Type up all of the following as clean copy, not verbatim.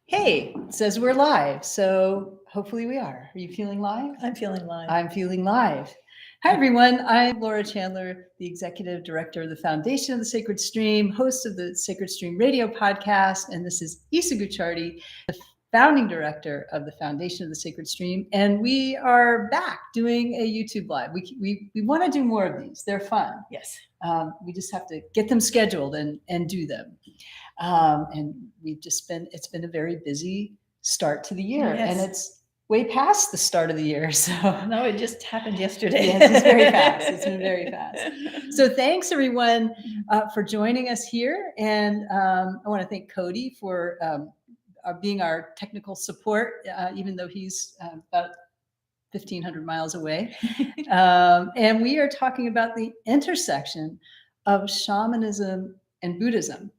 Hey, it says we're live, so hopefully we are. Are you feeling live? I'm feeling live. I'm feeling live. Hi, everyone. I'm Laura Chandler, the Executive Director of the Foundation of the Sacred Stream, host of the Sacred Stream radio podcast, and this is Isa Gucciardi, the founding director of the Foundation of the Sacred Stream, and we are back doing a YouTube live. We want to do more of these. They're fun. Yes. We just have to get them scheduled and do them. And it's been a very busy start to the year. Yes. And it's way past the start of the year. So no, it just happened yesterday. Yes, it's very fast. It's been very fast. So thanks everyone for joining us here. And I want to thank Cody for being our technical support, even though he's about 1,500 miles away. And we are talking about the intersection of shamanism and Buddhism.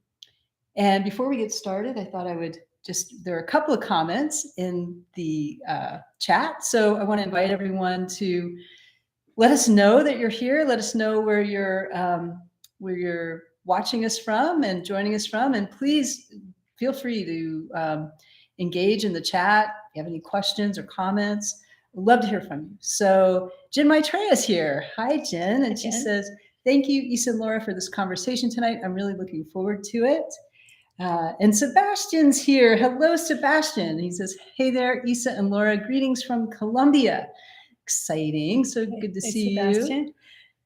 And before we get started, I thought I would there are a couple of comments in the chat. So I want to invite everyone to let us know that you're here. Let us know where you're watching us from and joining us from. And please feel free to engage in the chat. If you have any questions or comments, I'd love to hear from you. So Jen Maitreya is here. Hi, Jen. And she says, thank you, Isa and Laura, for this conversation tonight. I'm really looking forward to it. And Sebastian's here. Hello, Sebastian. He says, hey there, Isa and Laura. Greetings from Colombia. Exciting. So good to see Sebastian.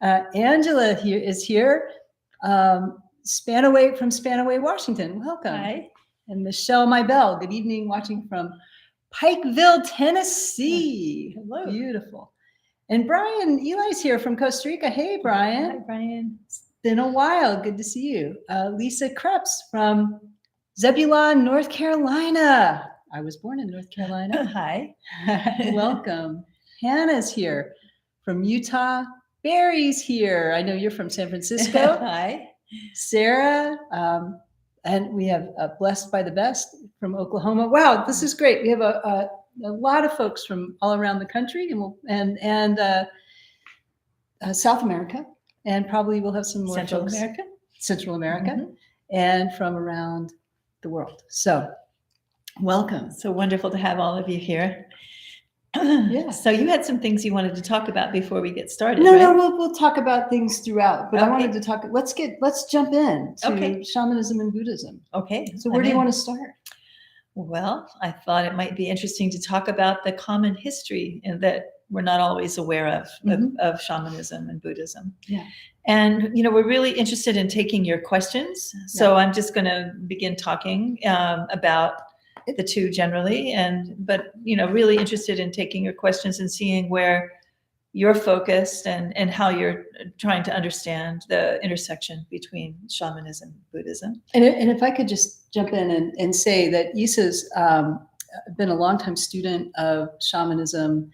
You. Angela is here. Spanaway from Spanaway, Washington. Welcome. Hi. And Michelle Mybell. Good evening, watching from Pikeville, Tennessee. Hello. Beautiful. And Brian Eli's here from Costa Rica. Hey, Brian. Hi, Brian. It's been a while. Good to see you. Lisa Krebs from Zebulon, North Carolina. I was born in North Carolina. Hi. Welcome. Hannah's here from Utah. Barry's here. I know you're from San Francisco. Hi. Sarah. And we have Blessed by the Best from Oklahoma. Wow, this is great. We have a lot of folks from all around the country and South America, and probably we'll have some more Central America, mm-hmm. And from around the world. So welcome. So wonderful to have all of you here. Yeah. So you had some things you wanted to talk about before we get started. No, right? no, we'll talk about things throughout. But okay. I wanted to talk. Let's jump in to shamanism and Buddhism. Okay. So where do you want to start? Well, I thought it might be interesting to talk about the common history that we're not always aware of, mm-hmm. of shamanism and Buddhism. Yeah. And, we're really interested in taking your questions. So I'm just going to begin talking about the two generally, but really interested in taking your questions and seeing where you're focused and how you're trying to understand the intersection between shamanism and Buddhism. And if I could just jump in and say that Isa's been a longtime student of shamanism,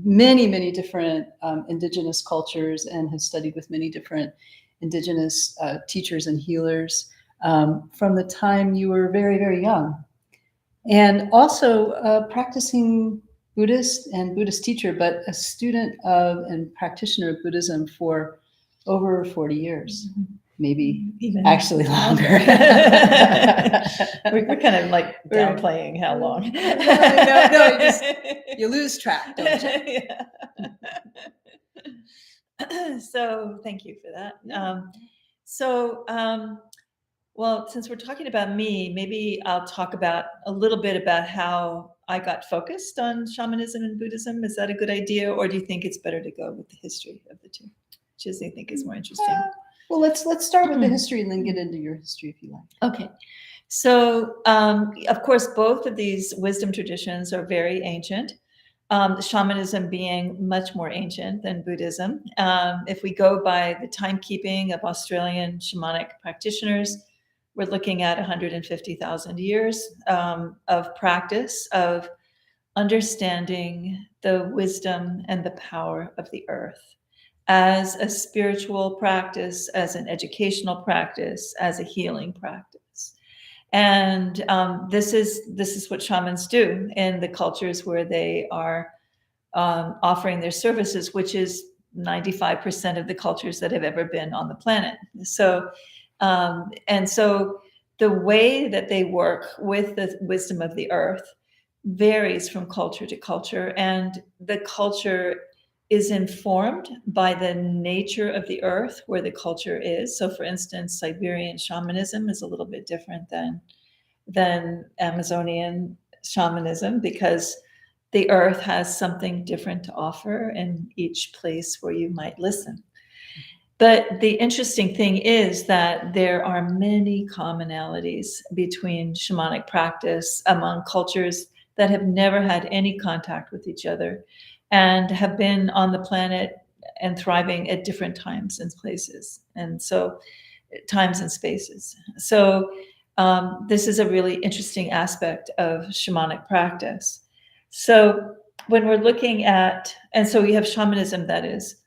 many different indigenous cultures, and has studied with many different indigenous teachers and healers from the time you were very, very young. And also practicing Buddhist and Buddhist teacher, but a student of and practitioner of Buddhism for over 40 years, maybe even actually longer. We're kind of like downplaying how long. No, you lose track, don't you? Yeah. So thank you for that. Well, since we're talking about me, maybe I'll talk about a little bit about how I got focused on shamanism and Buddhism. Is that a good idea? Or do you think it's better to go with the history of the two? Which is, I think, is more interesting. Well, let's start with the history and then get into your history if you like. Okay. So, of course, both of these wisdom traditions are very ancient. Shamanism being much more ancient than Buddhism. If we go by the timekeeping of Australian shamanic practitioners, we're looking at 150,000 years of practice of understanding the wisdom and the power of the earth as a spiritual practice, as an educational practice, as a healing practice. And this is what shamans do in the cultures where they are offering their services, which is 95% of the cultures that have ever been on the planet. So the way that they work with the wisdom of the earth varies from culture to culture, and the culture is informed by the nature of the earth where the culture is. So for instance, Siberian shamanism is a little bit different than Amazonian shamanism, because the earth has something different to offer in each place where you might listen. But the interesting thing is that there are many commonalities between shamanic practice among cultures that have never had any contact with each other and have been on the planet and thriving at different times and places. And so times and spaces. So this is a really interesting aspect of shamanic practice. So when we're looking at, and so we have shamanism that is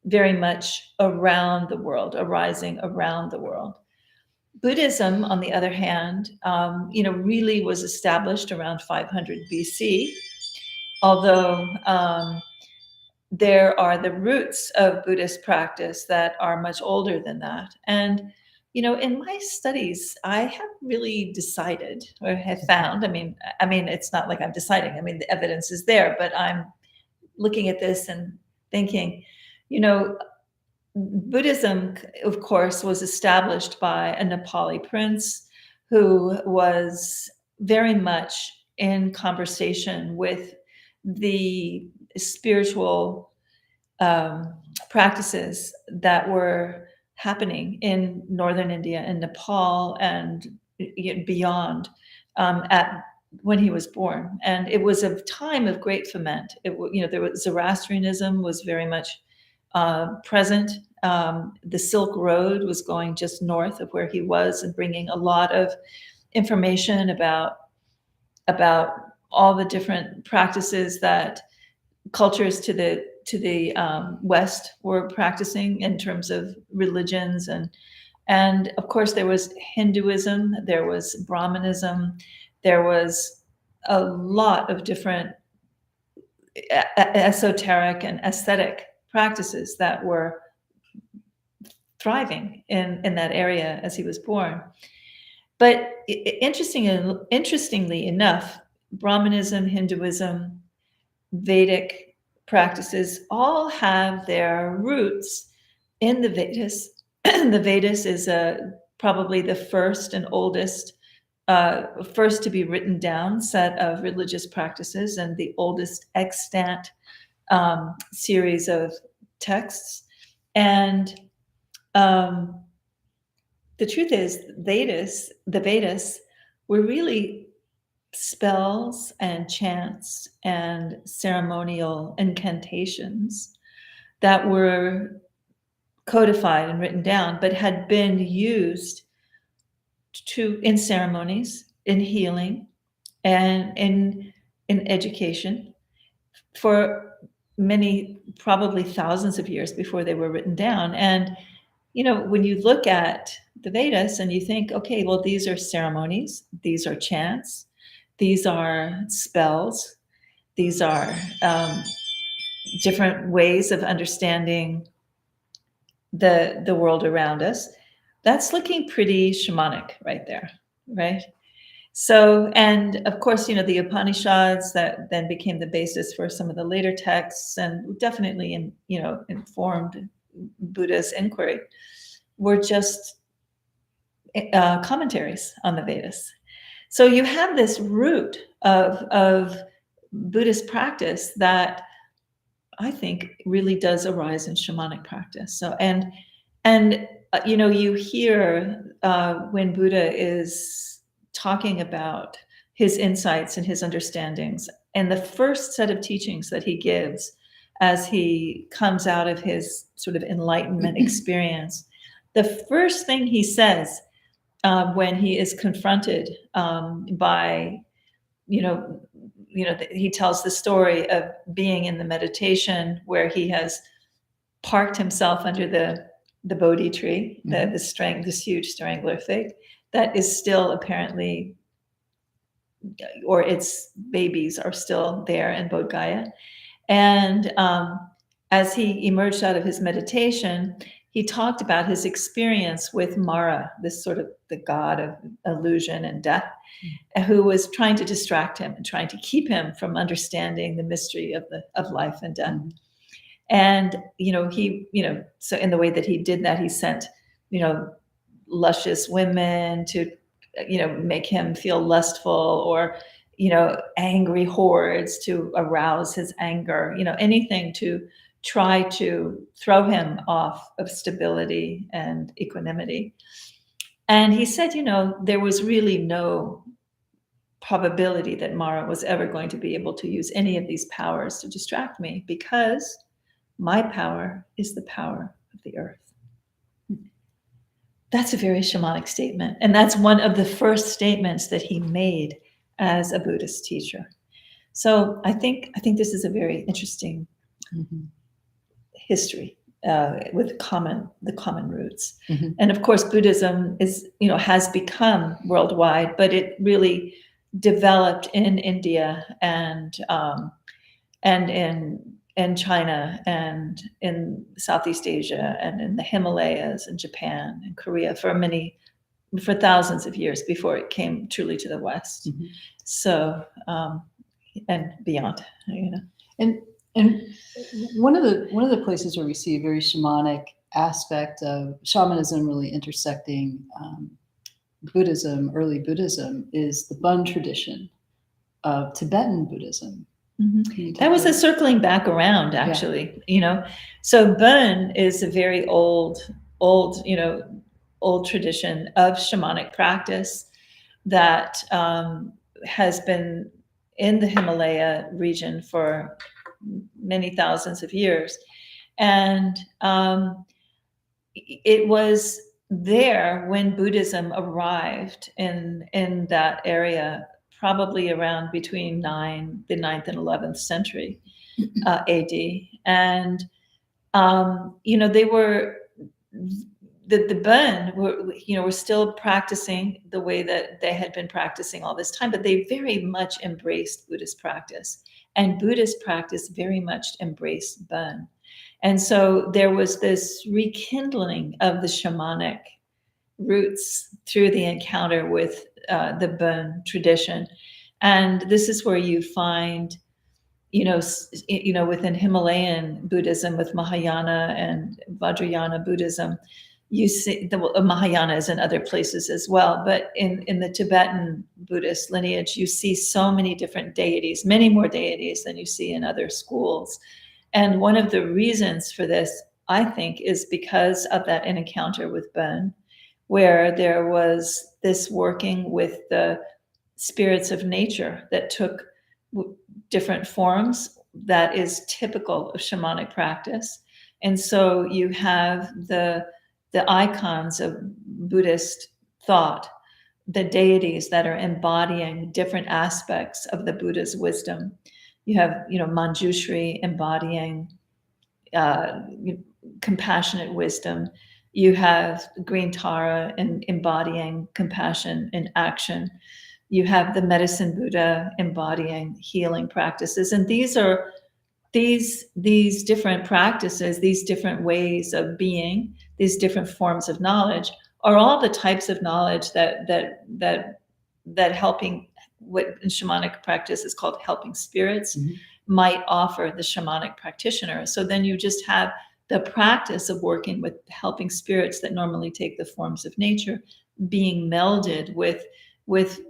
very much around the world, arising around the world. Buddhism, on the other hand, really was established around 500 BC, although there are the roots of Buddhist practice that are much older than that. And, in my studies, I have really decided, or have found, I mean, it's not like I'm deciding, the evidence is there, but I'm looking at this and thinking, Buddhism, of course, was established by a Nepali prince who was very much in conversation with the spiritual practices that were happening in northern India and Nepal and beyond when he was born. And it was a time of great ferment. There was Zoroastrianism was very much present. The Silk Road was going just north of where he was and bringing a lot of information about all the different practices that cultures to the West were practicing in terms of religions, and of course there was Hinduism, there was Brahmanism, there was a lot of different esoteric and aesthetic practices that were thriving in that area as he was born. But interestingly enough, Brahmanism, Hinduism, Vedic practices all have their roots in the Vedas. The Vedas is probably the first and oldest, first to be written down set of religious practices and the oldest extant series of texts. And the truth is, the Vedas were really spells and chants and ceremonial incantations that were codified and written down, but had been used in ceremonies, in healing, and in education for many, probably thousands of years before they were written down. And when you look at the Vedas and you think, okay, well, these are ceremonies, these are chants, these are spells, these are different ways of understanding the world around us. That's looking pretty shamanic right there, right? So, and of course, the Upanishads that then became the basis for some of the later texts and definitely informed Buddha's inquiry were just commentaries on the Vedas. So you have this root of Buddhist practice that I think really does arise in shamanic practice. So, and you hear when Buddha is talking about his insights and his understandings, and the first set of teachings that he gives as he comes out of his sort of enlightenment experience, the first thing he says when he is confronted by, he tells the story of being in the meditation where he has parked himself under the Bodhi tree, this huge strangler fig that is still apparently, or its babies are still there in Bodh Gaya. And as he emerged out of his meditation, he talked about his experience with Mara, this sort of the god of illusion and death, who was trying to distract him and trying to keep him from understanding the mystery of life and death. And so in the way that he did that, he sent luscious women to make him feel lustful, or angry hordes to arouse his anger, anything to try to throw him off of stability and equanimity. And he said, there was really no probability that Mara was ever going to be able to use any of these powers to distract me, because my power is the power of the earth. That's a very shamanic statement. And that's one of the first statements that he made as a Buddhist teacher. So I think this is a very interesting history with the common roots. And of course, Buddhism has become worldwide, but it really developed in India and in China and in Southeast Asia and in the Himalayas and Japan and Korea for thousands of years before it came truly to the West. So and beyond, And one of the places where we see a very shamanic aspect of shamanism really intersecting Buddhism, early Buddhism, is the Bön tradition of Tibetan Buddhism. That was a circling back around, actually. So Bön is a very old tradition of shamanic practice that has been in the Himalaya region for many thousands of years. And it was there when Buddhism arrived in that area, probably around between the 9th and 11th century AD. And, they were, the Bön were still practicing the way that they had been practicing all this time, but they very much embraced Buddhist practice. And Buddhist practice very much embraced Bön. And so there was this rekindling of the shamanic roots through the encounter with the Bön tradition. And this is where you find, within Himalayan Buddhism, with Mahayana and Vajrayana Buddhism, you see the Mahayana is in other places as well, but in the Tibetan Buddhist lineage, you see so many different deities, many more deities than you see in other schools. And one of the reasons for this, I think, is because of that encounter with Bön, where there was this working with the spirits of nature that took different forms that is typical of shamanic practice. And so you have the icons of Buddhist thought, the deities that are embodying different aspects of the Buddha's wisdom. You have, Manjushri embodying compassionate wisdom. You have Green Tara embodying compassion in action. You have the Medicine Buddha embodying healing practices. And these are these different practices, these different ways of being, these different forms of knowledge are all the types of knowledge that helping, what in shamanic practice is called helping spirits, might offer the shamanic practitioner. So then you just have the practice of working with helping spirits that normally take the forms of nature being melded with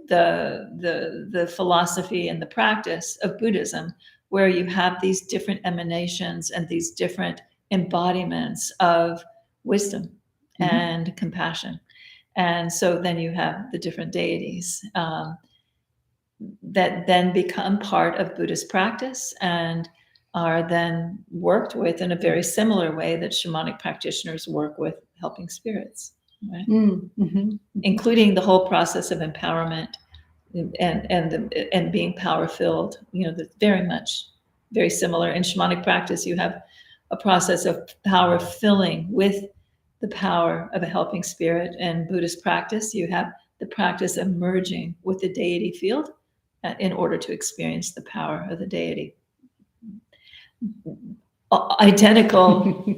the philosophy and the practice of Buddhism, where you have these different emanations and these different embodiments of wisdom and compassion. And so then you have the different deities that then become part of Buddhist practice and are then worked with in a very similar way that shamanic practitioners work with helping spirits, right? Including the whole process of empowerment and being power filled. That's very similar. In shamanic practice, you have a process of power filling with the power of a helping spirit. And Buddhist practice, you have the practice of merging with the deity field in order to experience the power of the deity. identical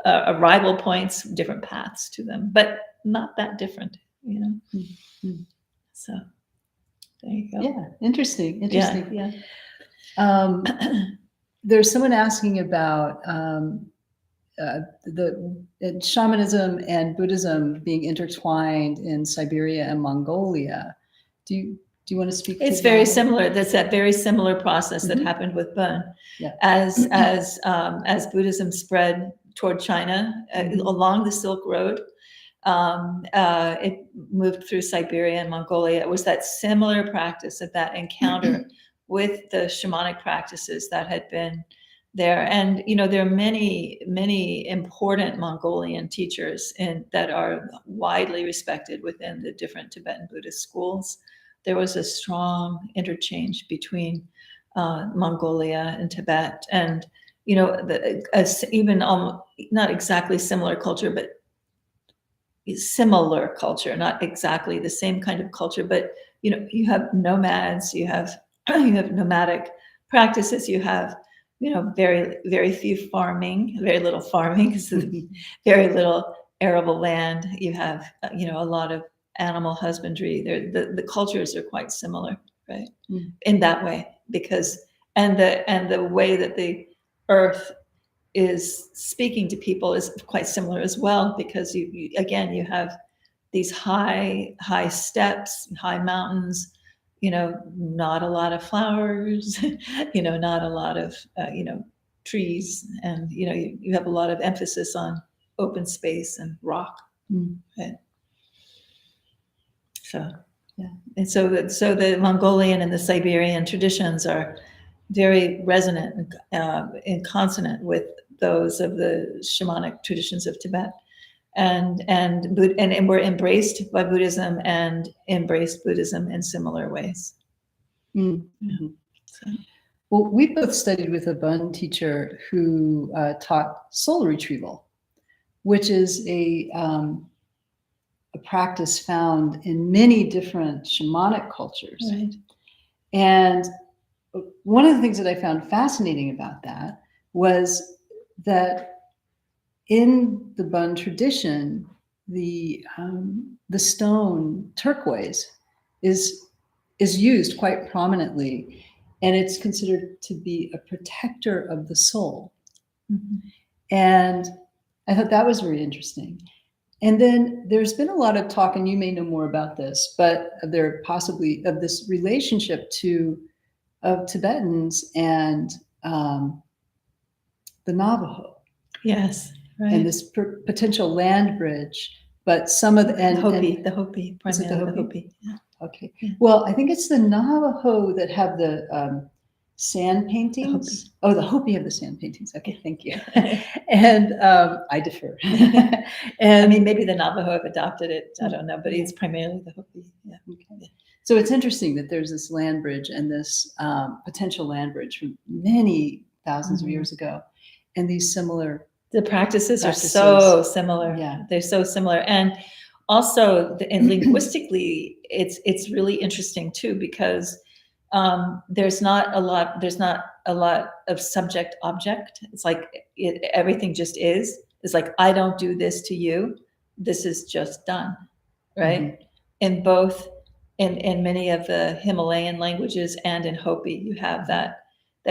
arrival points, different paths to them, but not that different, you know. Mhm. So there you go. Yeah, interesting. Interesting. Yeah. There's someone asking about the shamanism and Buddhism being intertwined in Siberia and Mongolia. Do you want to speak? It's to very that? similar. That's that very similar process that Mhm. happened with Bon. Yeah. As Buddhism spread toward China Mhm. along the Silk Road, it moved through Siberia and Mongolia. It was that similar practice of that encounter with the shamanic practices that had been there. And you know, there are many important Mongolian teachers that are widely respected within the different Tibetan Buddhist schools. There was a strong interchange between Mongolia and Tibet, and you know, even not exactly similar culture, but similar culture, not exactly the same kind of culture, but you know, you have nomads, you have nomadic practices, you have, you know, very few farming, very little farming, because very little arable land. You have, you know, a lot of animal husbandry. The cultures are quite similar, right? Mm. In that way, because and the way that the earth is speaking to people is quite similar as well, because you again, you have these high steps, high mountains, you know, not a lot of flowers, you know, not a lot of you know, trees, and you know, you have a lot of emphasis on open space and rock. Right? So Yeah. And so the Mongolian and the Siberian traditions are very resonant and consonant with those of the shamanic traditions of Tibet, and were embraced by Buddhism and embraced Buddhism in similar ways. Mm-hmm. So, Well, we both studied with a Bon teacher who taught soul retrieval, which is a practice found in many different shamanic cultures. right. And one of the things that I found fascinating about that was that in the Bon tradition, the stone turquoise is used quite prominently, and it's considered to be a protector of the soul. Mm-hmm. And I thought that was very interesting. And then there's been a lot of talk, and you may know more about this, but there possibly of this relationship of Tibetans and the Navajo. Yes, right. And this potential land bridge, but some of the Hopi, is it the primarily the Hopi? Hopi. Yeah. Okay. Well, I think it's the Navajo that have the sand paintings. The Hopi have the sand paintings. Okay, thank you. And I defer. And I mean, maybe the Navajo have adopted it. I don't know, but it's primarily the Hopi. Yeah. Okay. So it's interesting that there's this land bridge and this potential land bridge from many thousands of years ago, and these similar. The practices are so similar. Yeah, they're so similar, and also and linguistically, it's really interesting too, because there's not a lot of subject object. It's like everything just is. It's like, I don't do this to you. This is just done, right? Mm-hmm. In both, in many of the Himalayan languages and in Hopi, you have that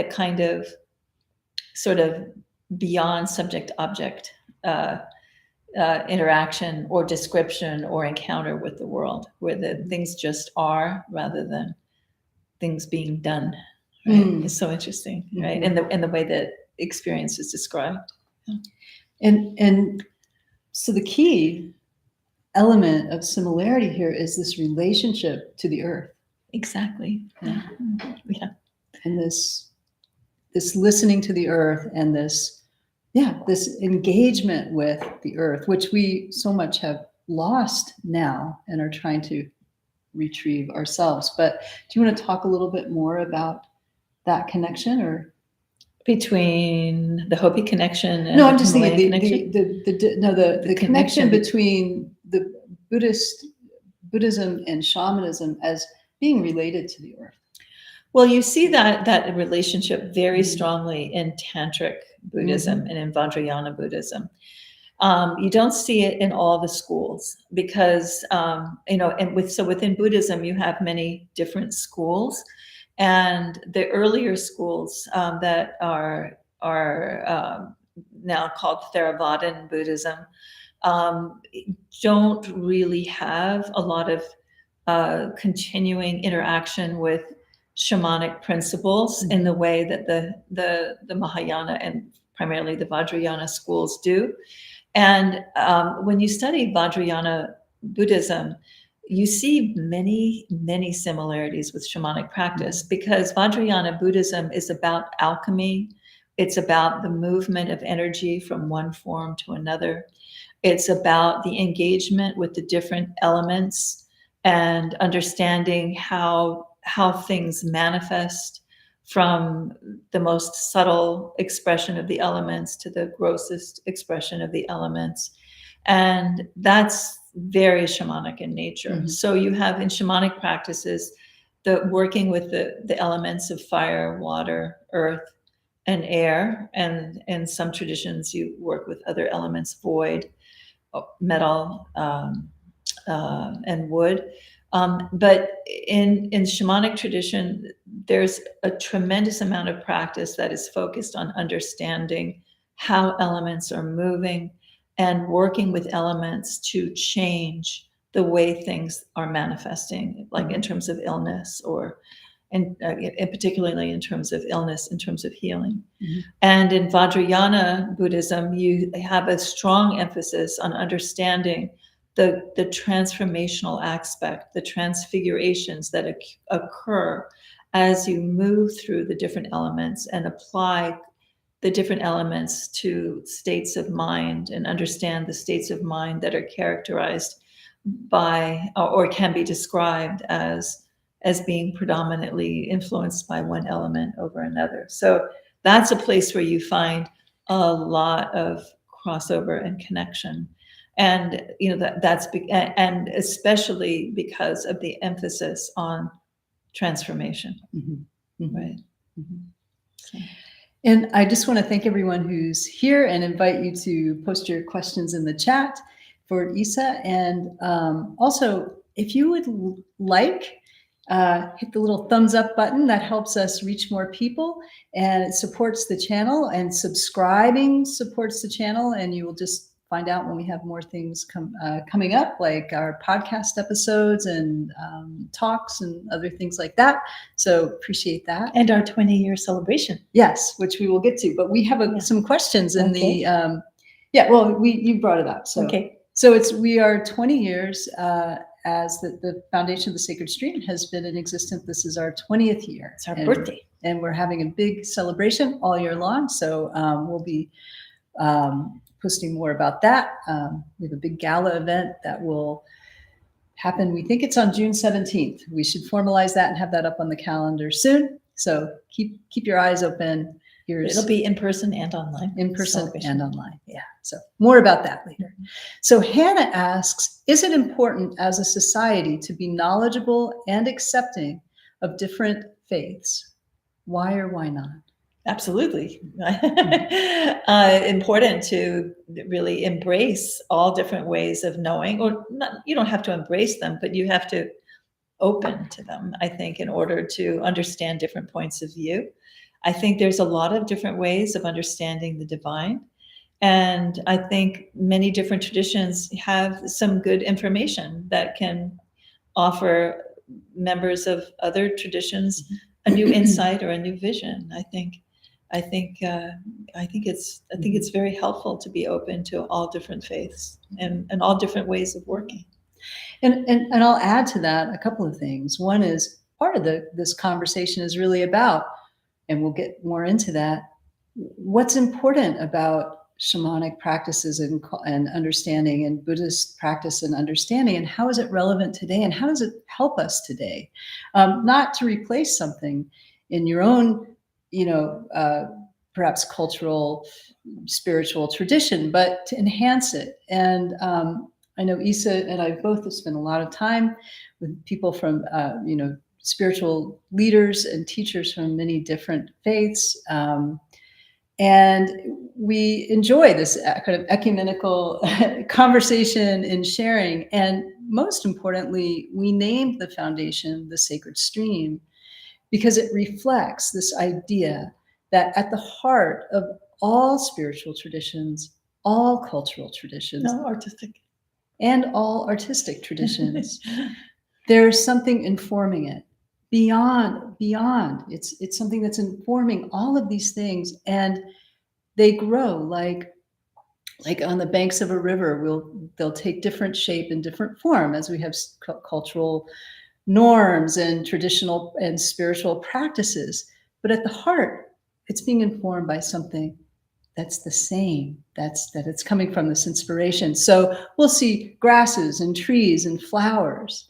kind of sort of beyond subject object interaction or description or encounter with the world, where the things just are rather than things being done. Right? It's so interesting, right? And the way that experience is described. And so the key element of similarity here is this relationship to the earth. Exactly. Yeah. And this listening to the earth, and this engagement with the earth, which we so much have lost now and are trying to retrieve ourselves. But do you want to talk a little bit more about that connection, or between the Hopi connection and no? I'm just Himalayan thinking the connection between the Buddhism and shamanism as being related to the earth. Well, you see that relationship very Mhm. strongly in Tantric Buddhism and in Vajrayana Buddhism. You don't see it in all the schools because and within Buddhism you have many different schools, and the earlier schools that are now called Theravadan Buddhism um, don't really have a lot of continuing interaction with shamanic principles in the way that the Mahayana and primarily the Vajrayana schools do. And when you study Vajrayana Buddhism, you see many similarities with shamanic practice because Vajrayana Buddhism is about alchemy. It's about the movement of energy from one form to another. It's about the engagement with the different elements and understanding how things manifest from the most subtle expression of the elements to the grossest expression of the elements. And that's very shamanic in nature. So you have in shamanic practices the working with the elements of fire, water, earth, and air. And in some traditions, you work with other elements, void, metal, and wood. But in shamanic tradition, there's a tremendous amount of practice that is focused on understanding how elements are moving and working with elements to change the way things are manifesting, like in terms of illness and particularly in terms of illness, in terms of healing. And in Vajrayana Buddhism, you have a strong emphasis on understanding the transformational aspect, the transfigurations that occur as you move through the different elements and apply the different elements to states of mind and understand the states of mind that are characterized by or can be described as being predominantly influenced by one element over another. So that's a place where you find a lot of crossover and connection. And and especially because of the emphasis on transformation. Right. And I just want to thank everyone who's here and invite you to post your questions in the chat for Isa. And also, if you would like, hit the little thumbs up button. That helps us reach more people and it supports the channel, and subscribing supports the channel. And you will just find out when we have more things coming up, like our podcast episodes and talks and other things like that. So appreciate that. And our 20-year celebration. Yes, which we will get to. But we have some questions in the, you brought it up. So, so we are 20 years as the Foundation of the Sacred Stream has been in existence. This is our 20th year. It's our birthday. And we're having a big celebration all year long. So we'll be posting more about that. We have a big gala event that will happen. We think it's on June 17th. We should formalize that and have that up on the calendar soon. So keep your eyes open. It'll be in person and online. In person and online. Yeah. So more about that later. So Hannah asks, is it important as a society to be knowledgeable and accepting of different faiths? Why or why not? Absolutely. Important to really embrace all different ways of knowing, or not, you don't have to embrace them, but you have to open to them, I think, in order to understand different points of view. I think there's a lot of different ways of understanding the divine. And I think many different traditions have some good information that can offer members of other traditions a new insight or a new vision. I think it's very helpful to be open to all different faiths and all different ways of working. And I'll add to that a couple of things. One is part of this conversation is really about, and we'll get more into that, what's important about shamanic practices and understanding, and Buddhist practice and understanding, and how is it relevant today, and how does it help us today? Not to replace something in your own, perhaps cultural, spiritual tradition, but to enhance it. And I know Isa and I both have spent a lot of time with people from, spiritual leaders and teachers from many different faiths. And we enjoy this kind of ecumenical conversation and sharing. And most importantly, we named the foundation the Sacred Stream because it reflects this idea that at the heart of all spiritual traditions, all cultural traditions, No, artistic. and all artistic traditions, there's something informing it beyond. It's something that's informing all of these things, and they grow like on the banks of a river. They'll take different shape and different form as we have cultural norms and traditional and spiritual practices. But at the heart, it's being informed by something that's the same, that it's coming from this inspiration. So we'll see grasses and trees and flowers,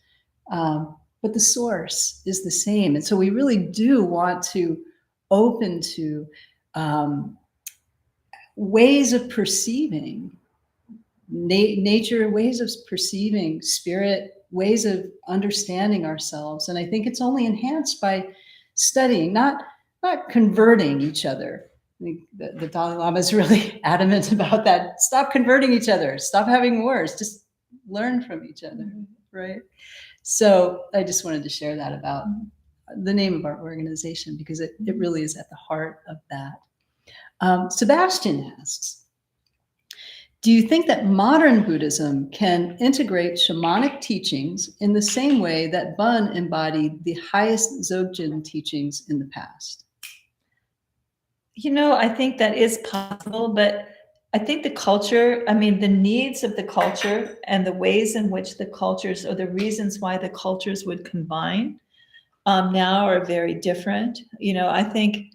but the source is the same. And so we really do want to open to ways of perceiving nature, ways of perceiving spirit, ways of understanding ourselves. And I think it's only enhanced by studying, not converting each other. I think the Dalai Lama is really adamant about that. Stop converting each other. Stop having wars. Just learn from each other, right? So I just wanted to share that about the name of our organization, because it really is at the heart of that. Sebastian asks, do you think that modern Buddhism can integrate shamanic teachings in the same way that Bön embodied the highest Dzogchen teachings in the past? I think that is possible, but I think the culture, the needs of the culture and the ways in which the cultures, or the reasons why the cultures would combine now are very different. I think,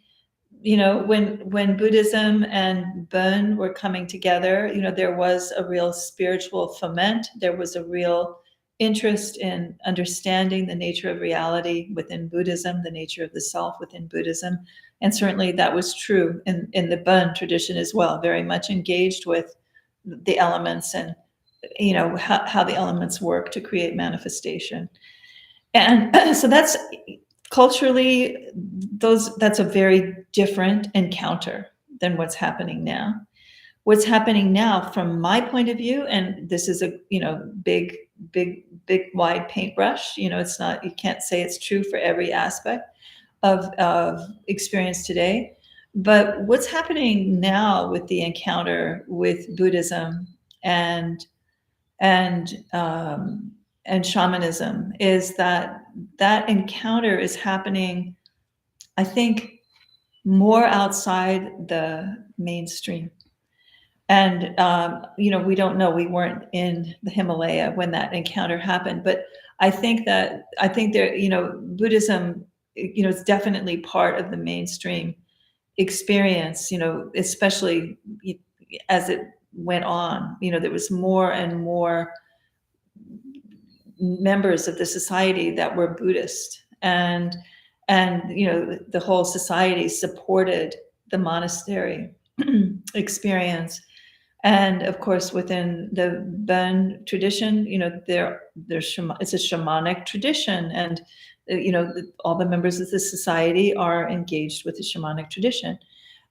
when Buddhism and Bön were coming together, there was a real spiritual foment. There was a real interest in understanding the nature of reality within Buddhism, the nature of the self within Buddhism. And certainly that was true in the Bön tradition as well, very much engaged with the elements and, how the elements work to create manifestation. And so that's culturally, that's a very different encounter than what's happening now. What's happening now, from my point of view, and this is a big wide paintbrush. It's not, you can't say it's true for every aspect of experience today. But what's happening now with the encounter with Buddhism and shamanism is that encounter is happening, I think, more outside the mainstream. And, we don't know, we weren't in the Himalaya when that encounter happened, but I think there, Buddhism, is definitely part of the mainstream experience, especially as it went on. There was more and more members of the society that were Buddhist, and the whole society supported the monastery experience. And of course, within the Bön tradition, it's a shamanic tradition, and all the members of the society are engaged with the shamanic tradition,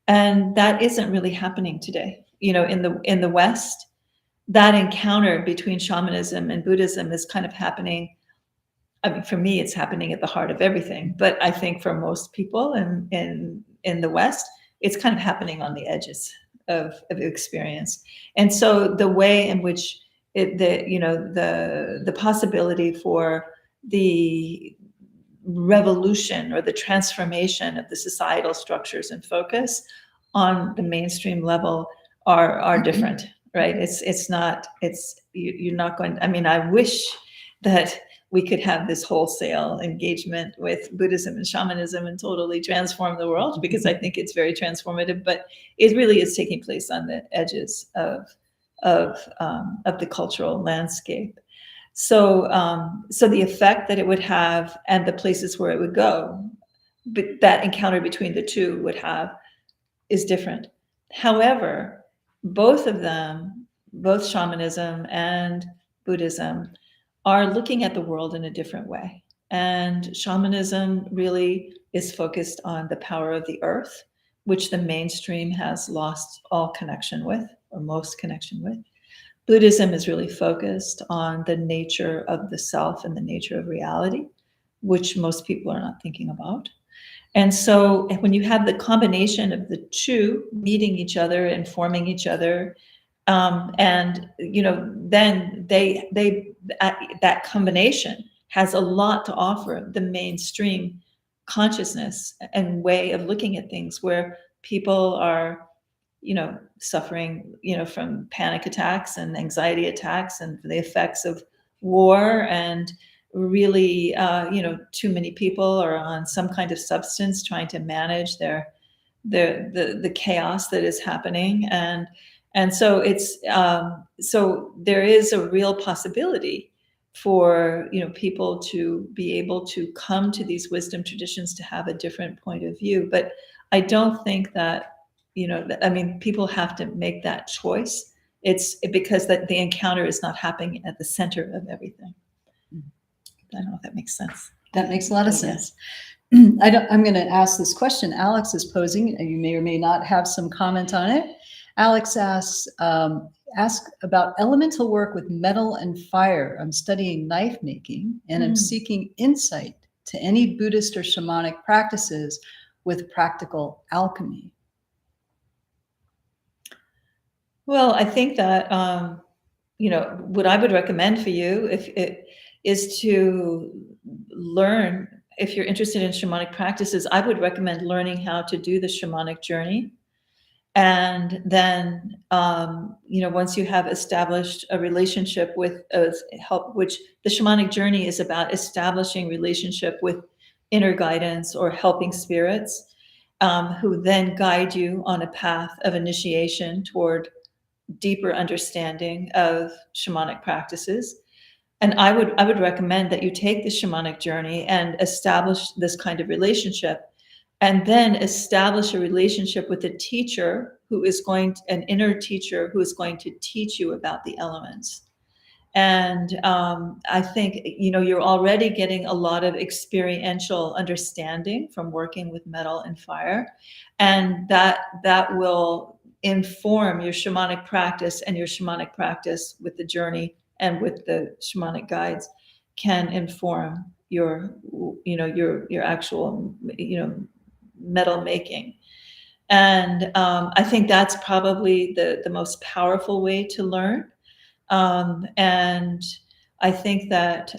and that isn't really happening today. In the West, that encounter between shamanism and Buddhism is kind of happening. For me, it's happening at the heart of everything. But I think for most people in the West, it's kind of happening on the edges of experience. And so the way in which the possibility for the revolution or the transformation of the societal structures and focus on the mainstream level are different, right? You're not going, I wish that we could have this wholesale engagement with Buddhism and shamanism and totally transform the world, because I think it's very transformative, but it really is taking place on the edges of the cultural landscape. So the effect that it would have and the places where it would go, but that encounter between the two would have, is different. However, both of them, both shamanism and Buddhism, are looking at the world in a different way. And shamanism really is focused on the power of the earth, which the mainstream has lost all connection with, or most connection with. Buddhism is really focused on the nature of the self and the nature of reality, which most people are not thinking about. And so when you have the combination of the two meeting each other and forming each other, and then that combination has a lot to offer the mainstream consciousness and way of looking at things, where people are suffering from panic attacks and anxiety attacks and the effects of war, and really too many people are on some kind of substance trying to manage the chaos that is happening. And so it's so there is a real possibility for people to be able to come to these wisdom traditions to have a different point of view. But I don't think that I mean, people have to make that choice. It's because that the encounter is not happening at the center of everything. I don't know if that makes sense. That makes a lot of sense. I'm going to ask this question Alex is posing. You may or may not have some comment on it. Alex asks, ask about elemental work with metal and fire. I'm studying knife making and I'm seeking insight to any Buddhist or shamanic practices with practical alchemy. Well, I think that, what I would recommend for you is to learn, if you're interested in shamanic practices, I would recommend learning how to do the shamanic journey. And then, once you have established a relationship with help, which the shamanic journey is about establishing relationship with inner guidance or helping spirits, who then guide you on a path of initiation toward deeper understanding of shamanic practices. And I would recommend that you take the shamanic journey and establish this kind of relationship, and then establish a relationship with a teacher who is an inner teacher who is going to teach you about the elements. And I think you're already getting a lot of experiential understanding from working with metal and fire, and that will inform your shamanic practice, and your shamanic practice with the journey and with the shamanic guides can inform your actual metal making. And I think that's probably the most powerful way to learn. And I think that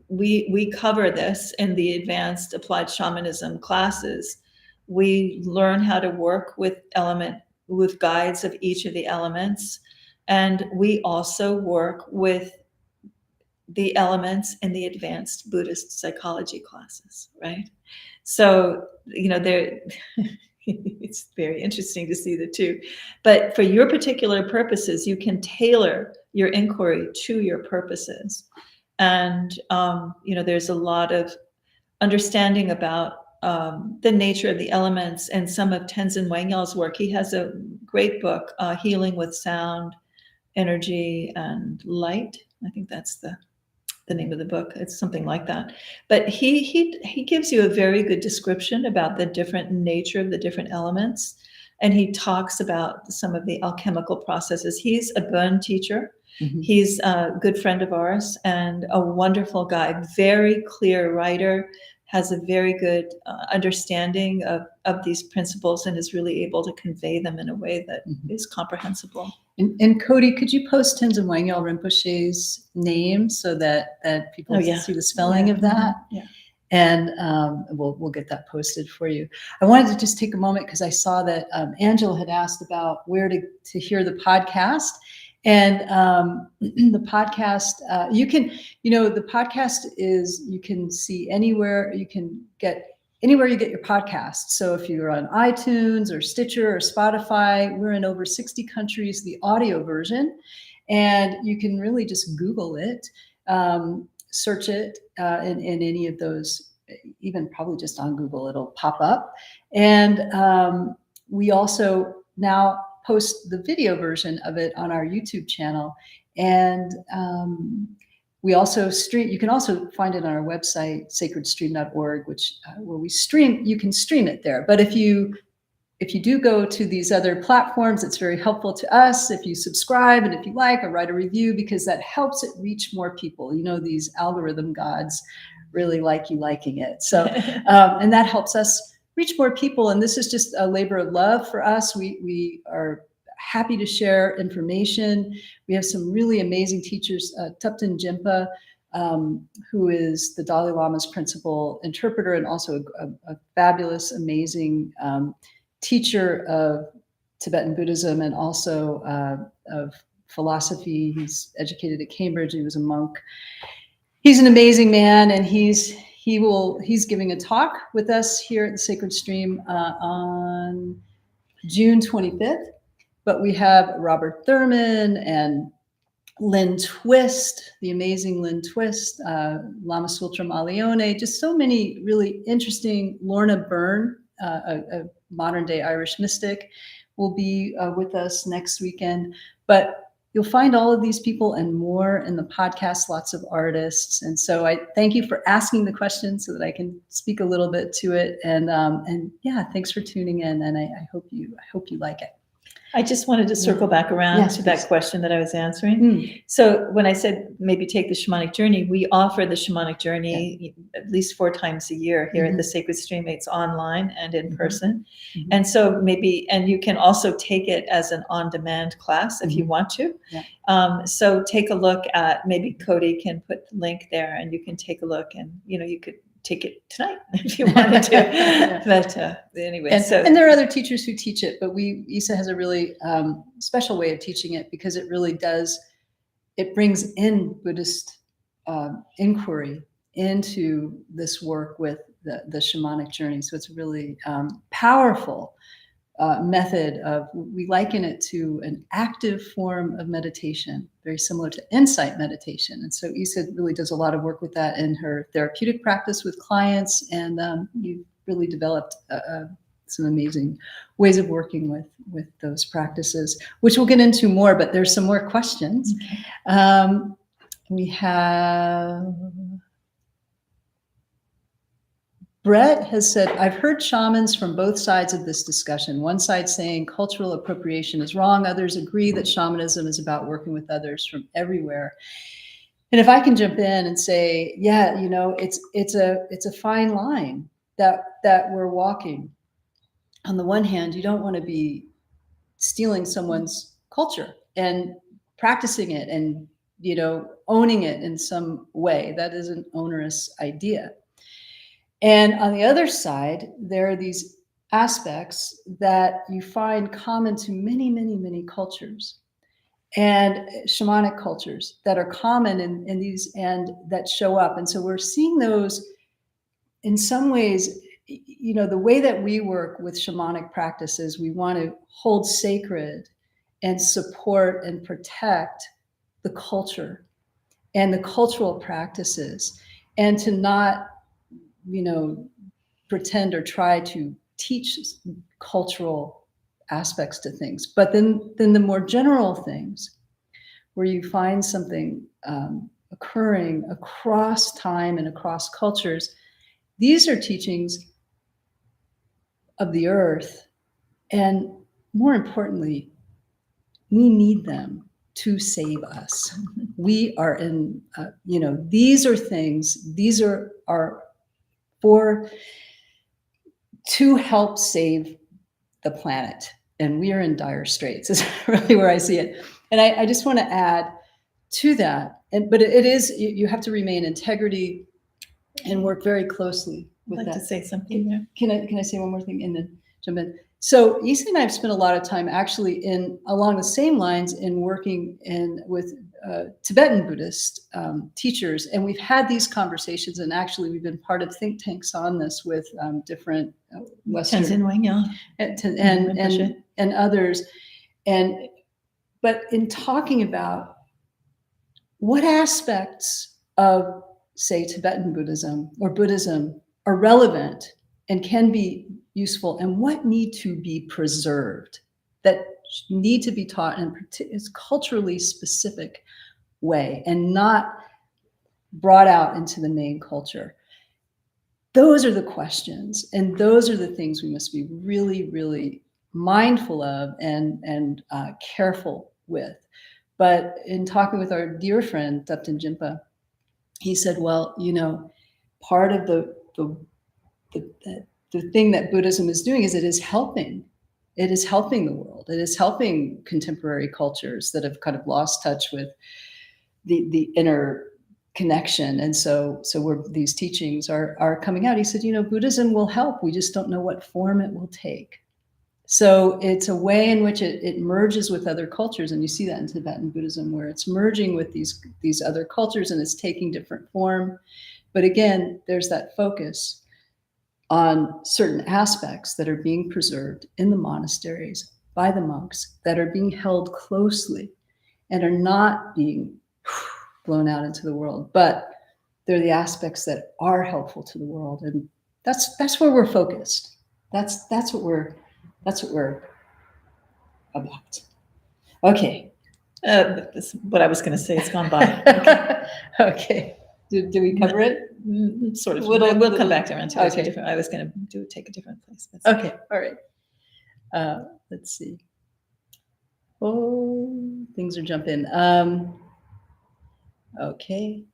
we cover this in the advanced applied shamanism classes. We learn how to work with guides of each of the elements. And we also work with the elements in the advanced Buddhist psychology classes, right? So, it's very interesting to see the two. But for your particular purposes, you can tailor your inquiry to your purposes. And, there's a lot of understanding about the nature of the elements and some of Tenzin Wangyal's work. He has a great book, Healing with Sound, Energy, and Light. I think that's the name of the book. It's something like that. But he gives you a very good description about the different nature of the different elements. And he talks about some of the alchemical processes. He's a Bön teacher. Mm-hmm. He's a good friend of ours and a wonderful guy, very clear writer, has a very good understanding of these principles, and is really able to convey them in a way that is comprehensible. And Cody, could you post Tenzin Wangyal Rinpoche's name so that people can see the spelling of that? Yeah. And we'll get that posted for you. I wanted to just take a moment because I saw that Angela had asked about where to hear the podcast. And the podcast, you can, the podcast is, you can see anywhere, you can get anywhere you get your podcast. So if you're on iTunes or Stitcher or Spotify, we're in over 60 countries, the audio version, and you can really just Google it, search it in any of those, even probably just on Google, it'll pop up. And we also now post the video version of it on our YouTube channel. And We also stream. You can also find it on our website, sacredstream.org, which where we stream. You can stream it there. But if you do go to these other platforms, it's very helpful to us if you subscribe and if you like, or write a review, because that helps it reach more people. You know, these algorithm gods really like you liking it. So, and that helps us reach more people. And this is just a labor of love for us. We are happy to share information. We have some really amazing teachers, Thupten Jinpa, who is the Dalai Lama's principal interpreter and also a fabulous, amazing teacher of Tibetan Buddhism and also of philosophy. He's educated at Cambridge. He was a monk. He's an amazing man, and he's giving a talk with us here at the Sacred Stream on June 25th. But we have Robert Thurman and Lynn Twist, the amazing Lynn Twist, Lama Sutra Malione, just so many really interesting. Lorna Byrne, a modern day Irish mystic, will be with us next weekend. But you'll find all of these people and more in the podcast, lots of artists. And so I thank you for asking the question so that I can speak a little bit to it. And yeah, thanks for tuning in. And I hope you like it. I just wanted to circle back around to that question that I was answering. So when I said maybe take the shamanic journey, we offer the shamanic journey at least 4 times a year here at the Sacred Stream. It's online and in person. And so maybe, and you can also take it as an on-demand class if you want to. So take a look at, maybe Cody can put the link there and you can take a look, and you could take it tonight if you wanted to. But anyway, and there are other teachers who teach it, but ISA has a really special way of teaching it, because it really does, it brings in Buddhist inquiry into this work with the shamanic journey. So it's a really powerful method of, we liken it to an active form of meditation, very similar to insight meditation. And so Isa really does a lot of work with that in her therapeutic practice with clients. And you've really developed some amazing ways of working with those practices, which we'll get into more, but there's some more questions. We have... Brett has said, I've heard shamans from both sides of this discussion. One side saying cultural appropriation is wrong. Others agree that shamanism is about working with others from everywhere. And if I can jump in and say, yeah, it's a fine line that we're walking. On the one hand, you don't want to be stealing someone's culture and practicing it and, owning it in some way. That is an onerous idea. And on the other side, there are these aspects that you find common to many, many, many cultures and shamanic cultures that are common in these and that show up. And so we're seeing those in some ways. The way that we work with shamanic practices, we want to hold sacred and support and protect the culture and the cultural practices, and to not pretend or try to teach cultural aspects to things. But then the more general things, where you find something occurring across time and across cultures, these are teachings of the earth. And more importantly, we need them to save us. We are in, these are things, these are to help save the planet. And we are in dire straits, is really where I see it. And I just want to add to that. But it is, you have to remain integrity and work very closely with that. I'd like to say something there. Can I say one more thing and then jump in? So Isa and I have spent a lot of time actually along the same lines in working with Tibetan Buddhist teachers, and we've had these conversations, and actually we've been part of think tanks on this with different Western Tenzin Wangyal and others, but in talking about what aspects of, say, Tibetan Buddhism or Buddhism are relevant and can be useful, and what need to be preserved, that need to be taught in a culturally specific way, and not brought out into the main culture? Those are the questions, and those are the things we must be really, really mindful of and careful with. But in talking with our dear friend Thupten Jinpa, he said, well, part of the thing that Buddhism is doing is it is helping. It is helping the world. It is helping contemporary cultures that have kind of lost touch with the inner connection. And so these teachings are coming out. He said, Buddhism will help. We just don't know what form it will take. So it's a way in which it merges with other cultures. And you see that in Tibetan Buddhism, where it's merging with these other cultures and it's taking different form. But again, there's that focus on certain aspects that are being preserved in the monasteries by the monks, that are being held closely and are not being blown out into the world, but they're the aspects that are helpful to the world. And that's where we're focused. That's what we're about. Okay. That's what I was going to say. It's gone by. Okay. Do we cover it? Sort of. We'll come back around to it. Okay. I was going to take a different place. Okay. All right. Let's see. Oh, things are jumping. Okay.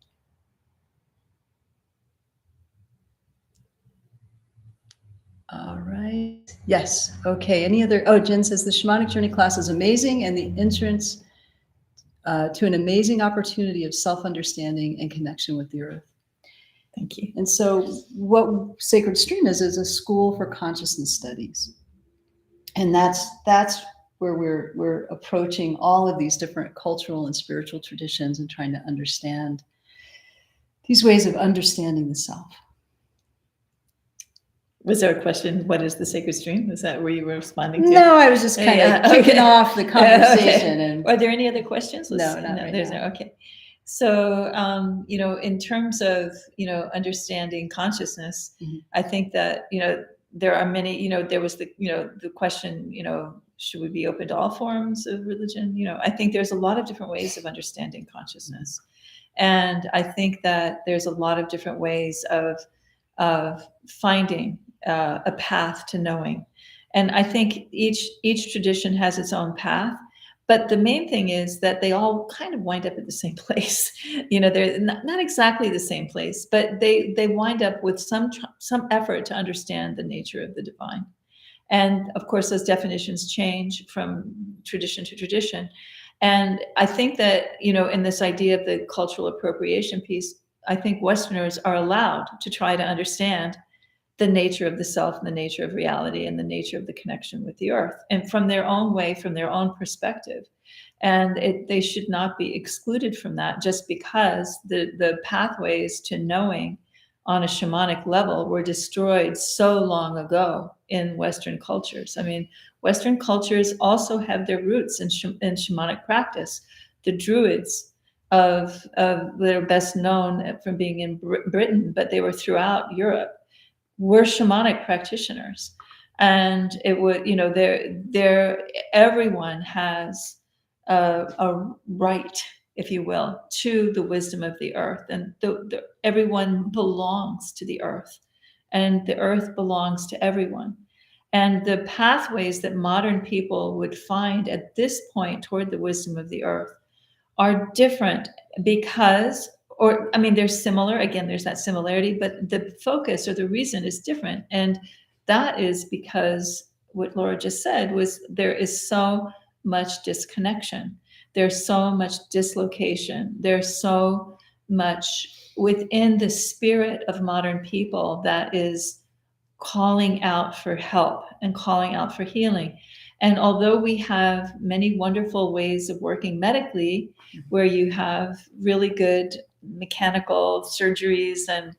All right. Yes. Okay. Any other? Oh, Jen says the shamanic journey class is amazing and the entrance to an amazing opportunity of self-understanding and connection with the earth. Thank you. And so what Sacred Stream is a school for consciousness studies. And that's where we're approaching all of these different cultural and spiritual traditions and trying to understand these ways of understanding the self. Was there a question? What is the sacred stream? Is that where you were responding to? No, I was just kind of kicking off the conversation. Okay. And are there any other questions? No, not right there's now. No. Okay. So, in terms of, understanding consciousness, I think that, there are many, there was the question, should we be open to all forms of religion? I think there's a lot of different ways of understanding consciousness. And I think that there's a lot of different ways of finding a path to knowing. And I think each tradition has its own path. But the main thing is that they all kind of wind up at the same place. They're not exactly the same place, but they wind up with some effort to understand the nature of the divine. And of course, those definitions change from tradition to tradition. And I think that, in this idea of the cultural appropriation piece, I think Westerners are allowed to try to understand the nature of the self and the nature of reality and the nature of the connection with the earth, and from their own way, from their own perspective. And they should not be excluded from that just because the pathways to knowing on a shamanic level were destroyed so long ago in Western cultures. I mean, Western cultures also have their roots in shamanic practice. The Druids that are best known from being in Britain, but they were throughout Europe, were shamanic practitioners. And it would, everyone has a right, if you will, to the wisdom of the earth. And everyone belongs to the earth, and the earth belongs to everyone. And the pathways that modern people would find at this point toward the wisdom of the earth are different because, they're similar. Again, there's that similarity, but the focus or the reason is different. And that is because what Laura just said was there is so much disconnection. There's so much dislocation. There's so much within the spirit of modern people that is calling out for help and calling out for healing. And although we have many wonderful ways of working medically, where you have really good mechanical surgeries and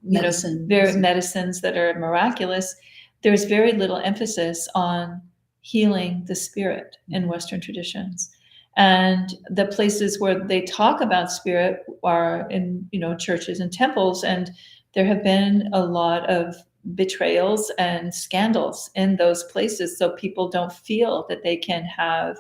medicines that are miraculous, there's very little emphasis on healing the spirit in Western traditions. And the places where they talk about spirit are in, churches and temples. And there have been a lot of betrayals and scandals in those places. So people don't feel that they can have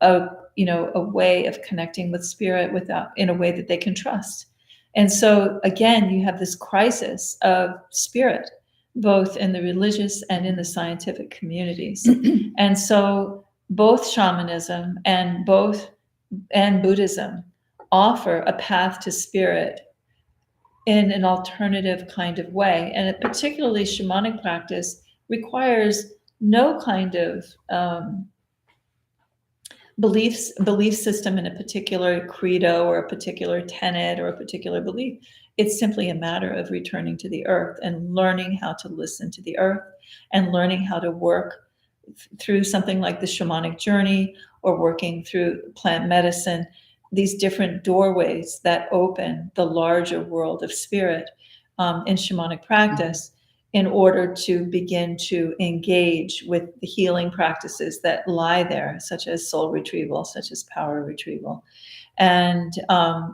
a way of connecting with spirit in a way that they can trust. And so again, you have this crisis of spirit, both in the religious and in the scientific communities. And so both shamanism and Buddhism offer a path to spirit in an alternative kind of way. And particularly shamanic practice requires no kind of belief system in a particular credo or a particular tenet or a particular belief. It's simply a matter of returning to the earth and learning how to listen to the earth and learning how to work through something like the shamanic journey or working through plant medicine, these different doorways that open the larger world of spirit in shamanic practice, in order to begin to engage with the healing practices that lie there, such as soul retrieval, such as power retrieval. And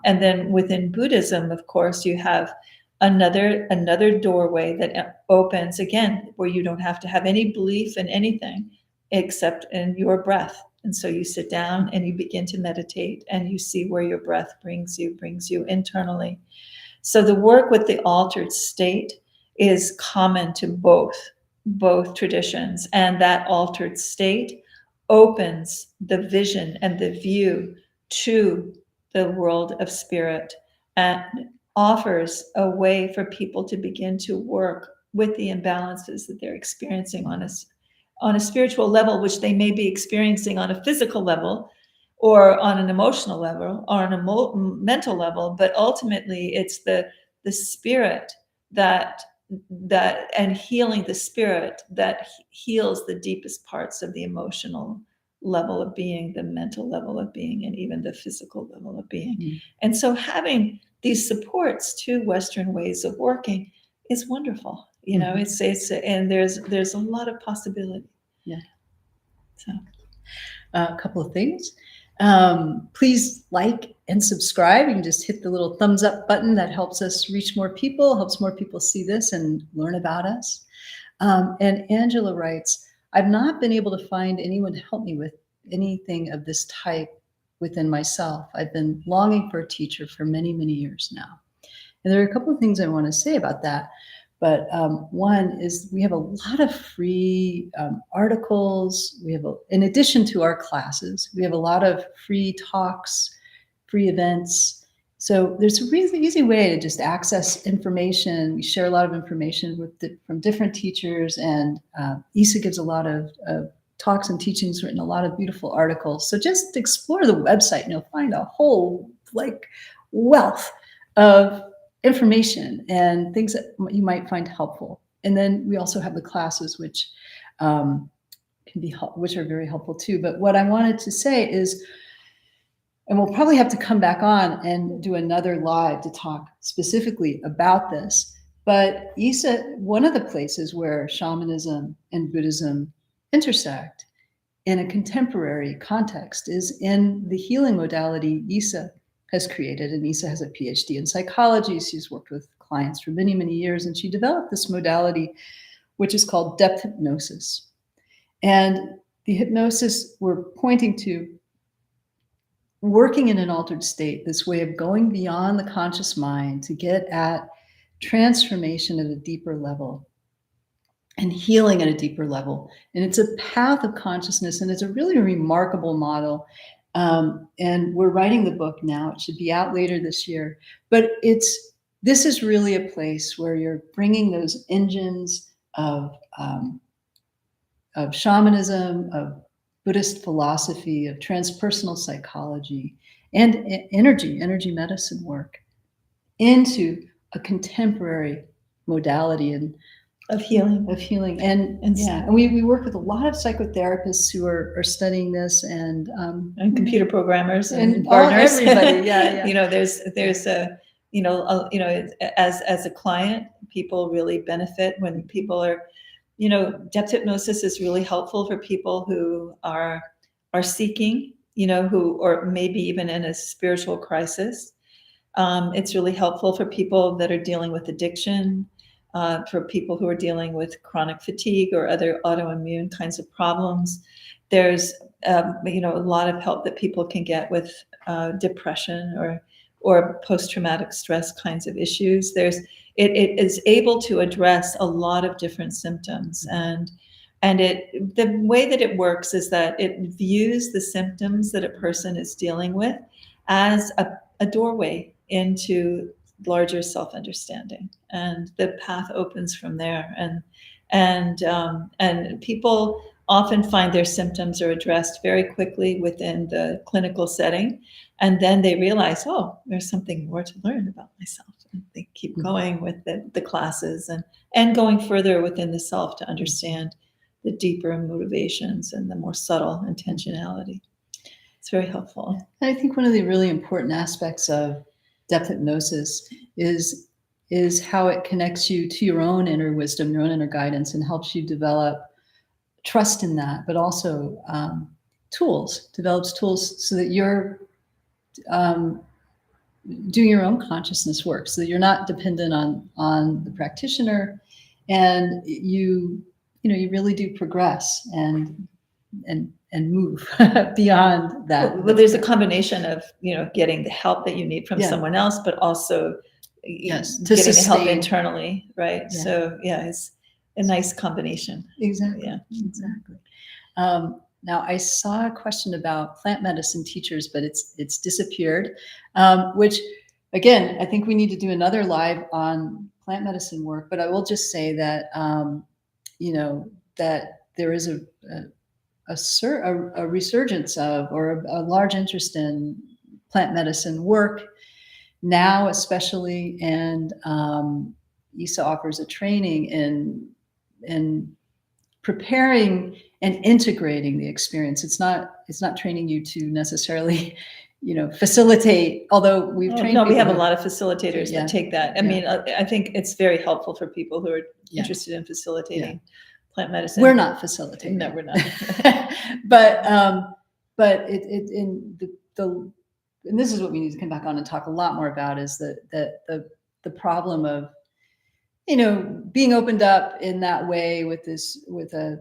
then within Buddhism, of course, you have another doorway that opens, again, where you don't have to have any belief in anything except in your breath. And so you sit down and you begin to meditate and you see where your breath brings you internally. So the work with the altered state is common to both traditions, and that altered state opens the vision and the view to the world of spirit and offers a way for people to begin to work with the imbalances that they're experiencing on a spiritual level, which they may be experiencing on a physical level or on an emotional level or on a mental level, but ultimately it's the spirit that and healing the spirit that heals the deepest parts of the emotional level of being, the mental level of being, and even the physical level of being. Mm-hmm. And so having these supports to Western ways of working is wonderful. You know, it's and there's a lot of possibility. Yeah. So a couple of things. Please like and subscribe. You can just hit the little thumbs up button. That helps us reach more people, helps more people see this and learn about us. And Angela writes, I've not been able to find anyone to help me with anything of this type within myself. I've been longing for a teacher for many, many years now. And there are a couple of things I want to say about that. But one is we have a lot of free articles. We have, in addition to our classes, we have a lot of free talks, free events. So there's a really easy way to just access information. We share a lot of information from different teachers, and Isa gives a lot of talks and teachings, written a lot of beautiful articles. So just explore the website and you'll find a whole wealth of information and things that you might find helpful. And then we also have the classes, which are very helpful too. But what I wanted to say is, and we'll probably have to come back on and do another live to talk specifically about this. But Isa, one of the places where shamanism and Buddhism intersect in a contemporary context is in the healing modality Isa has created. And Isa has a Ph.D. in psychology. She's worked with clients for many, many years, and she developed this modality, which is called depth hypnosis. And the hypnosis we're pointing to, working in an altered state, this way of going beyond the conscious mind to get at transformation at a deeper level and healing at a deeper level. And it's a path of consciousness, and it's a really remarkable model. And we're writing the book now. It should be out later this year. But this is really a place where you're bringing those engines of shamanism, of Buddhist philosophy, of transpersonal psychology, and energy medicine work into a contemporary modality of healing. And we work with a lot of psychotherapists who are studying this, and computer programmers and partners. Everybody, yeah. You know, there's a as a client, people really benefit when people are, depth hypnosis is really helpful for people who are seeking, or maybe even in a spiritual crisis. It's really helpful for people that are dealing with addiction, for people who are dealing with chronic fatigue or other autoimmune kinds of problems. There's a lot of help that people can get with depression or post-traumatic stress kinds of issues. It is able to address a lot of different symptoms, and the way that it works is that it views the symptoms that a person is dealing with as a doorway into larger self-understanding, and the path opens from there. And people often find their symptoms are addressed very quickly within the clinical setting, and then they realize, oh, there's something more to learn about myself, and they keep going with the classes and going further within the self to understand the deeper motivations and the more subtle intentionality. It's very helpful. And I think one of the really important aspects of depth hypnosis is how it connects you to your own inner wisdom, your own inner guidance, and helps you develop trust in that, but also develops tools so that you're doing your own consciousness work, so that you're not dependent on the practitioner, and you really do progress and move beyond that. Well, there's a combination of getting the help that you need from someone else, but also to getting the help sustain internally, right? Yeah. So it's a nice combination. Exactly. Yeah. Exactly. Now I saw a question about plant medicine teachers, but it's disappeared. Which, again, I think we need to do another live on plant medicine work. But I will just say that that there is a resurgence of, or a large interest in plant medicine work now, especially, and ISA offers a training in preparing and integrating the experience. It's not training you to necessarily, facilitate. Although we've trained. No, we have a lot of facilitators that take that. I Yeah. mean, I think it's very helpful for people who are interested in facilitating plant medicine. We're not facilitating. No, we're not. but and this is what we need to come back on and talk a lot more about, is the problem of being opened up in that way with a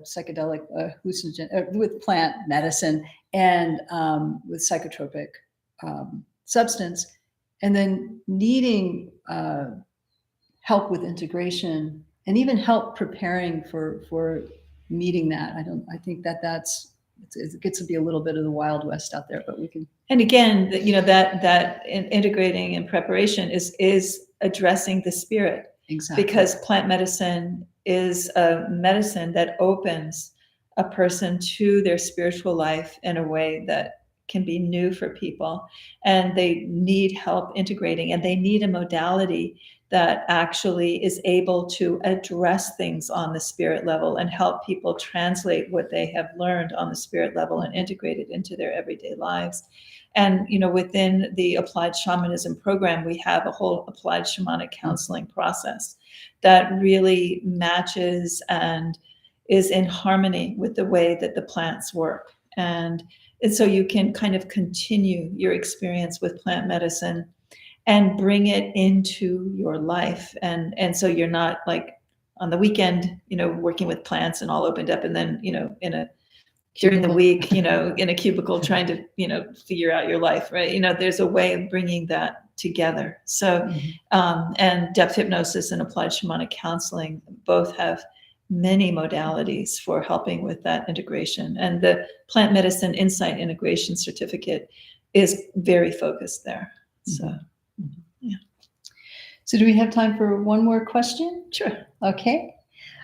psychedelic hallucinogen, with plant medicine, and with psychotropic substance, and then needing help with integration, and even help preparing for meeting that. I think it gets to be a little bit of the Wild West out there, but we can. And again, that integrating and preparation is addressing the spirit. Exactly. Because plant medicine is a medicine that opens a person to their spiritual life in a way that can be new for people. And they need help integrating, and they need a modality that actually is able to address things on the spirit level and help people translate what they have learned on the spirit level and integrate it into their everyday lives. And, within the applied shamanism program, we have a whole applied shamanic counseling process that really matches and is in harmony with the way that the plants work. And so you can kind of continue your experience with plant medicine and bring it into your life. And so you're not like on the weekend, working with plants and all opened up, and then, during the week, in a cubicle trying to, figure out your life, right? There's a way of bringing that together. So, and depth hypnosis and applied shamanic counseling both have many modalities for helping with that integration. And the plant medicine insight integration certificate is very focused there. So, yeah. So do we have time for one more question? Sure. Okay.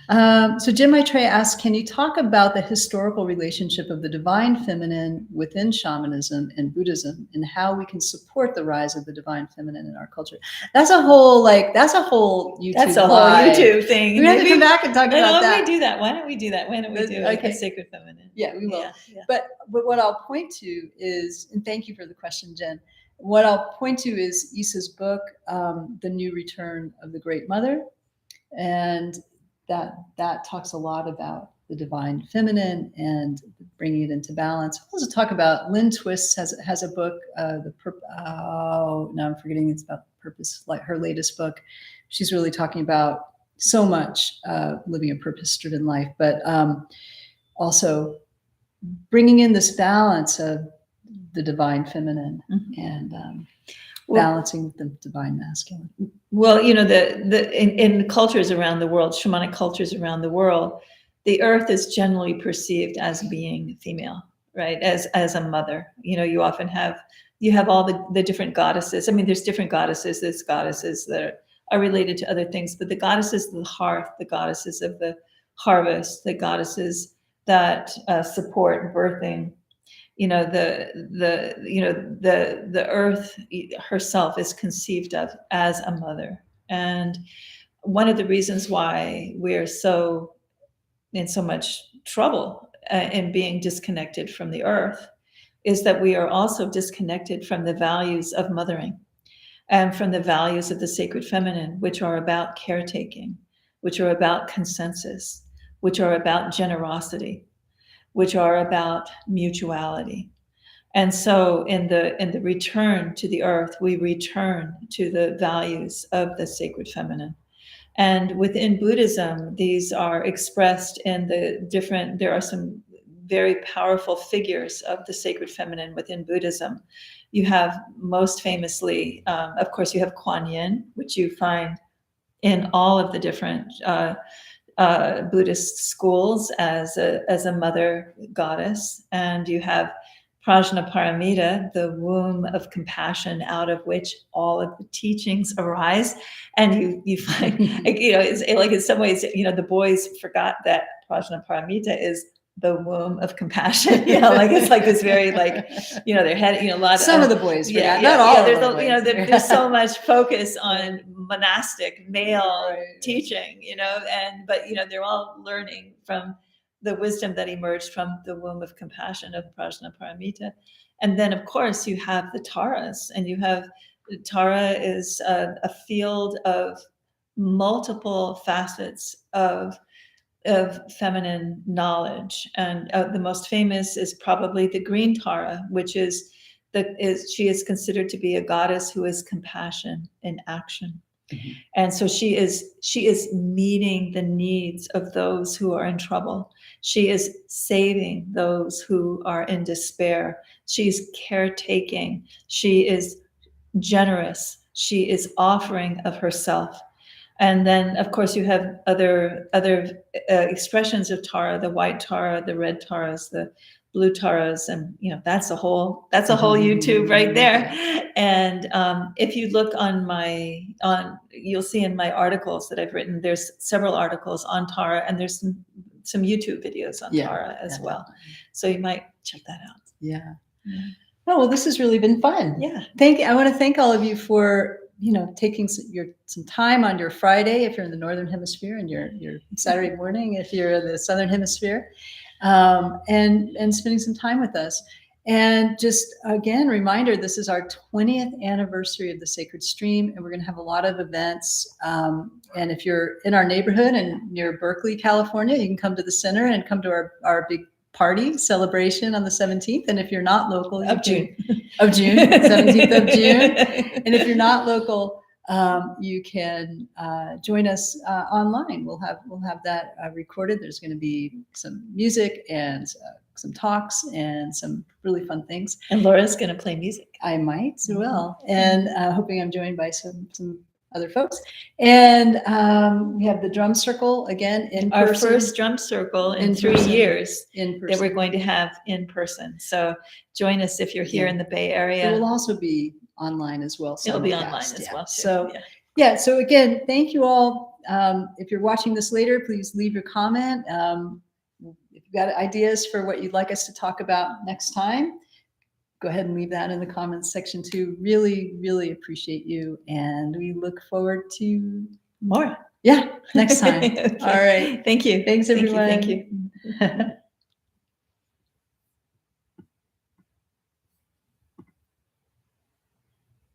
So Jim Maitreya asks, can you talk about the historical relationship of the divine feminine within shamanism and Buddhism, and how we can support the rise of the divine feminine in our culture? That's a whole YouTube. That's a whole YouTube thing. We have to come back and talk about that. Why don't we do that? Why don't we do a sacred feminine? Yeah, we will. Yeah. But what I'll point to is, and thank you for the question, Jen. What I'll point to is Isa's book, The New Return of the Great Mother, and that talks a lot about the divine feminine and bringing it into balance. I'll also talk about Lynn Twist has a book, now I'm forgetting, it's about purpose, like her latest book. She's really talking about so much living a purpose-driven life, but also bringing in this balance of the divine feminine and balancing with the divine masculine. Well, you know, in cultures around the world, shamanic cultures around the world, the earth is generally perceived as being female, right? As a mother. You know, you often have all the different goddesses. I mean, there's different goddesses. There's goddesses that are related to other things, but the goddesses of the hearth, the goddesses of the harvest, the goddesses that support birthing. You know, the earth herself is conceived of as a mother. And one of the reasons why we're in so much trouble in being disconnected from the earth is that we are also disconnected from the values of mothering and from the values of the sacred feminine, which are about caretaking, which are about consensus, which are about generosity, which are about mutuality. And so in the return to the earth, we return to the values of the sacred feminine. And within Buddhism, these are expressed in there are some very powerful figures of the sacred feminine within Buddhism. You have most famously, of course, you have Kuan Yin, which you find in all of the different Buddhist schools as a mother goddess. And you have Prajnaparamita, the womb of compassion out of which all of the teachings arise. And you find, you know, it's like in some ways, you know, the boys forgot that Prajnaparamita is the womb of compassion. You know, like it's like this very like, you know, their head, you know, a lot Some of the boys forgot, not all there's of the you know, boys. there's so much focus on monastic male Right. teaching, you know, but you know, they're all learning from the wisdom that emerged from the womb of compassion of Prajnaparamita. And then of course you have the Taras, and Tara is a field of multiple facets of feminine knowledge. And the most famous is probably the green Tara, which she is considered to be a goddess who is compassion in action. Mm-hmm. And so she is meeting the needs of those who are in trouble. She is saving those who are in despair. She's caretaking. She is generous. She is offering of herself. And then, of course, you have other expressions of Tara: the white Tara, the red Taras, the blue Taras, and you know that's a whole YouTube right there. And if you look you'll see in my articles that I've written, there's several articles on Tara, and there's some YouTube videos on Tara as well. So you might check that out. Yeah. Oh, well, this has really been fun. Yeah. I want to thank all of you for, you know, taking some time on your Friday if you're in the Northern Hemisphere, and your Saturday morning if you're in the Southern Hemisphere, and spending some time with us. And just again, reminder, this is our 20th anniversary of the Sacred Stream, and we're going to have a lot of events. And if you're in our neighborhood and near Berkeley, California, you can come to the center and come to our big party celebration on the 17th. And if you're not local, June, 17th of June. And if you're not local, you can join us online. We'll have that recorded. There's going to be some music and some talks and some really fun things. And Laura's going to play music. I might as well. And hoping I'm joined by some other folks. And we have the drum circle again in person. Our first drum circle in 3 years that we're going to have in person. So join us if you're here in the Bay Area. It will also be online as well. It'll be online as well. Too. So again, thank you all. If you're watching this later, please leave your comment. If you've got ideas for what you'd like us to talk about next time, go ahead and leave that in the comments section too. Really, really appreciate you. And we look forward to more. Yeah, next time. Okay. All right. Thank you. Thanks, everyone. Thank you.